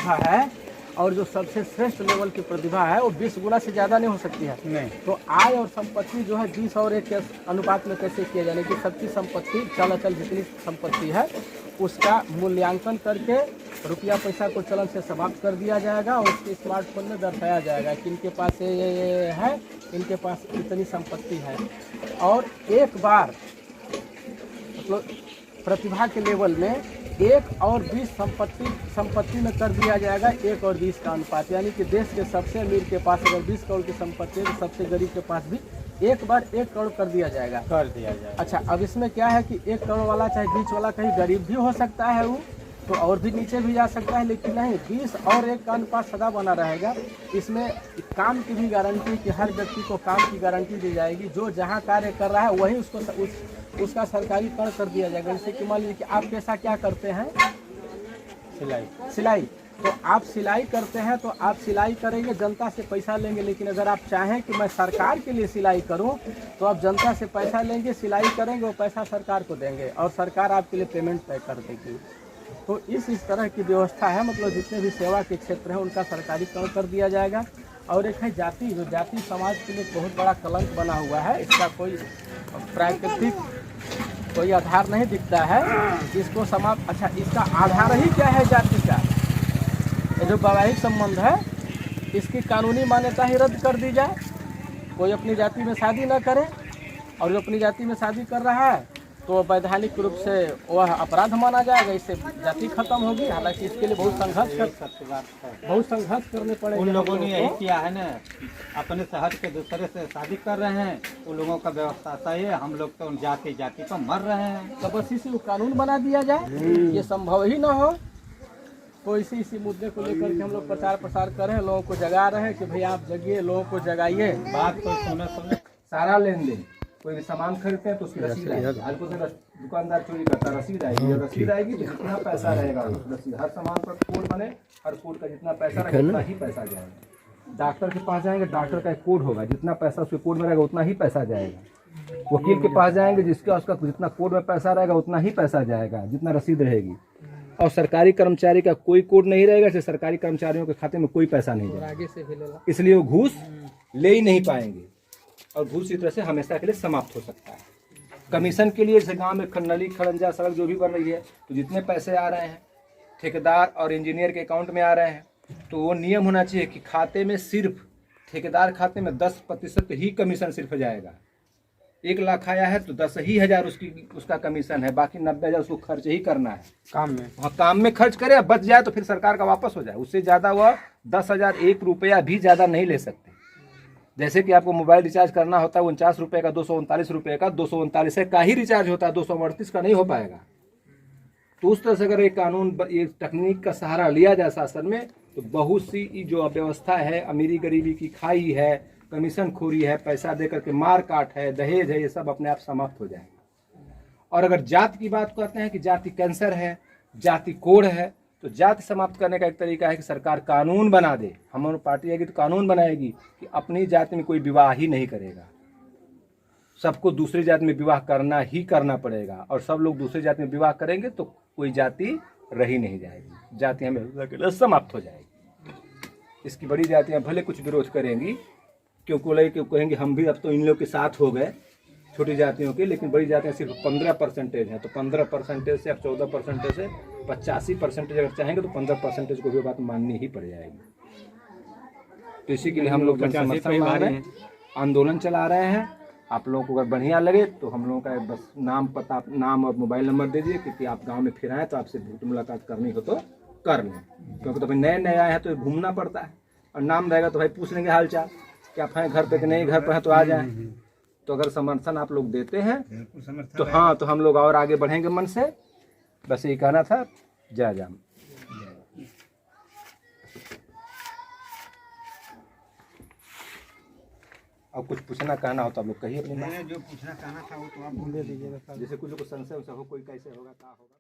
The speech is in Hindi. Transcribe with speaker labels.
Speaker 1: प्रतिभा है और जो सबसे श्रेष्ठ लेवल की प्रतिभा है वो 20 गुना से ज़्यादा नहीं हो सकती है।
Speaker 2: नहीं।
Speaker 1: तो आय और संपत्ति जो है 20 और 1 के अनुपात में कैसे किया जाए कि सबकी संपत्ति चल अचल जितनी संपत्ति है उसका मूल्यांकन करके रुपया पैसा को चलन से समाप्त कर दिया जाएगा और उसके स्मार्टफोन में दर्शाया जाएगा कि इनके पास ये है, इनके पास इतनी संपत्ति है। और एक बार मतलब प्रतिभा के लेवल में 1 और 20 संपत्ति में कर दिया जाएगा 1 और 20 का अनुपात, यानी कि देश के सबसे अमीर के पास अगर 20 करोड़ की संपत्ति है तो सबसे गरीब के पास भी एक बार 1 करोड़ कर दिया जाएगा। अच्छा, अब इसमें क्या है कि 1 करोड़ वाला चाहे बीच वाला कहीं गरीब भी हो सकता है वो तो और भी नीचे भी जा सकता है, लेकिन नहीं 20 और 1 का अनुपात सदा बना रहेगा। इसमें काम की भी गारंटी कि हर व्यक्ति को काम की गारंटी दी जाएगी, जो जहाँ कार्य कर रहा है वही उसको उसका सरकारी कर दिया जाएगा। जैसे कि मान लीजिए कि आप पैसा क्या करते हैं, सिलाई, तो आप सिलाई करते हैं तो आप सिलाई करेंगे, जनता से पैसा लेंगे, लेकिन अगर आप चाहें कि मैं सरकार के लिए सिलाई करूं तो आप जनता से पैसा लेंगे, सिलाई करेंगे, वो पैसा सरकार को देंगे और सरकार आपके लिए पेमेंट तय कर देगी। तो इस तरह की व्यवस्था है, मतलब जितने भी सेवा के क्षेत्र हैं उनका सरकारीकरण कर दिया जाएगा। और एक है जाति, जो जाति समाज के लिए बहुत बड़ा कलंक बना हुआ है, इसका कोई प्राकृतिक कोई आधार नहीं दिखता है, इसको समाप्त। अच्छा, इसका आधार ही क्या है जाति का? ये जो वैवाहिक संबंध है इसकी कानूनी मान्यता ही रद्द कर दी जाए, कोई अपनी जाति में शादी न करे, और जो अपनी जाति में शादी कर रहा है तो वैधानिक रूप से वह अपराध माना जाएगा, इससे जाति खत्म होगी। हालांकि इसके लिए बहुत संघर्ष करने पड़ेंगे।
Speaker 2: उन लोगों ने यही किया है ना, अपने शहर के दूसरे से शादी कर रहे हैं, उन लोगों का व्यवस्था सही है, हम लोग तो जाति पर मर रहे हैं।
Speaker 1: तो बस इसी कानून बना दिया जाए, ये संभव ही न हो। तो इसी मुद्दे को लेकर के हम लोग प्रचार प्रसार कर रहे हैं, लोगों को जगा रहे हैं कि भाई आप जगिए, लोगों को जगाइए।
Speaker 2: बात कोई सुने
Speaker 1: सारा लेन देन, कोई भी सामान खरीदते हैं तो उसकी रसीद आएगी, हर कोई दुकानदार चोरी करता है, रसीद आएगी, रसीद आएगी तो जितना पैसा रहेगा रसीद, हर सामान पर कोड बने, हर कोड का जितना पैसा रहेगा उतना ही पैसा जाएगा। डॉक्टर के पास जाएंगे, डॉक्टर का एक कोड होगा, जितना पैसा उसके कोड में रहेगा उतना ही पैसा जाएगा। वकील के पास जाएंगे, जिसका उसका जितना कोड में पैसा रहेगा उतना ही पैसा जाएगा, जितना रसीद रहेगी। और सरकारी कर्मचारी का कोई कोड नहीं रहेगा, इसलिए सरकारी कर्मचारियों के खाते में कोई पैसा नहीं जाएगा, आगे से इसलिए वो घूस ले ही नहीं पाएंगे और घूस इस तरह से हमेशा के लिए समाप्त हो सकता है। कमीशन के लिए जैसे गांव में नली खड़ंजा सड़क जो भी बन रही है तो जितने पैसे आ रहे हैं ठेकेदार और इंजीनियर के अकाउंट में आ रहे हैं, तो वो नियम होना चाहिए कि खाते में सिर्फ ठेकेदार खाते में 10% ही कमीशन सिर्फ जाएगा। 1 लाख आया है तो 10,000 उसका कमीशन है, बाकी 90,000 उसको खर्च ही करना है काम में। हाँ, काम में खर्च करे, बच जाए तो फिर सरकार का वापस हो जाए, उससे ज़्यादा वह 10,000 1 रुपया भी ज़्यादा नहीं ले सकते। जैसे कि आपको मोबाइल रिचार्ज करना होता है 49 रुपये का, 239 रुपये का, 239 का ही रिचार्ज होता है, 238 का नहीं हो पाएगा। तो उस तरह से अगर एक कानून, ये तकनीक का सहारा लिया जाए शासन में, तो बहुत सी जो अव्यवस्था है, अमीरी गरीबी की खाई है, कमीशन खोरी है, पैसा देकर के मार काट है, दहेज है, ये सब अपने आप समाप्त हो जाएगा। और अगर जाति की बात करते हैं कि जाति कैंसर है, जाति कोड़ है, तो जाति समाप्त करने का एक तरीका है कि सरकार कानून बना दे। हमारी पार्टी आएगी तो कानून बनाएगी कि अपनी जाति में कोई विवाह ही नहीं करेगा, सबको दूसरी जाति में विवाह करना ही करना पड़ेगा, और सब लोग दूसरी जाति में विवाह करेंगे तो कोई जाति रही नहीं जाएगी, जाति हमें समाप्त हो जाएगी। इसकी बड़ी जातियाँ भले कुछ विरोध करेंगी, क्यों कहेंगे हम भी अब तो इन लोग के साथ हो गए छोटी जातियों के, लेकिन बड़ी जातियाँ सिर्फ 15% हैं, तो 15% से अब 14% से 85% अगर चाहेंगे तो 15% को भी बात माननी ही पड़ जाएगी। तो इसी के लिए हम लोग आंदोलन चला रहे हैं। आप लोगों को अगर बढ़िया लगे तो हम लोगों का बस नाम और मोबाइल नंबर दे दीजिए, क्योंकि आप गाँव में फिर आए तो आपसे मुलाकात करनी हो तो कर लें, क्योंकि तो भाई नए आए हैं तो घूमना पड़ता है, और नाम रहेगा तो भाई पूछ लेंगे हाल चाल कि आप हैं घर पे कि नहीं, घर पर हैं तो आ जाएं। तो अगर समर्थन आप लोग देते हैं तो हाँ, तो हम लोग और आगे बढ़ेंगे मन से। बस यही कहना था। जय जाम। अब कुछ पूछना कहना हो तो आप लोग कहिए अपनी बात।
Speaker 2: जो पूछना कहना था वो तो आप बोल दीजिएगा।
Speaker 1: जैसे कुछ संशय हो, कोई कैसे होगा क्या होगा।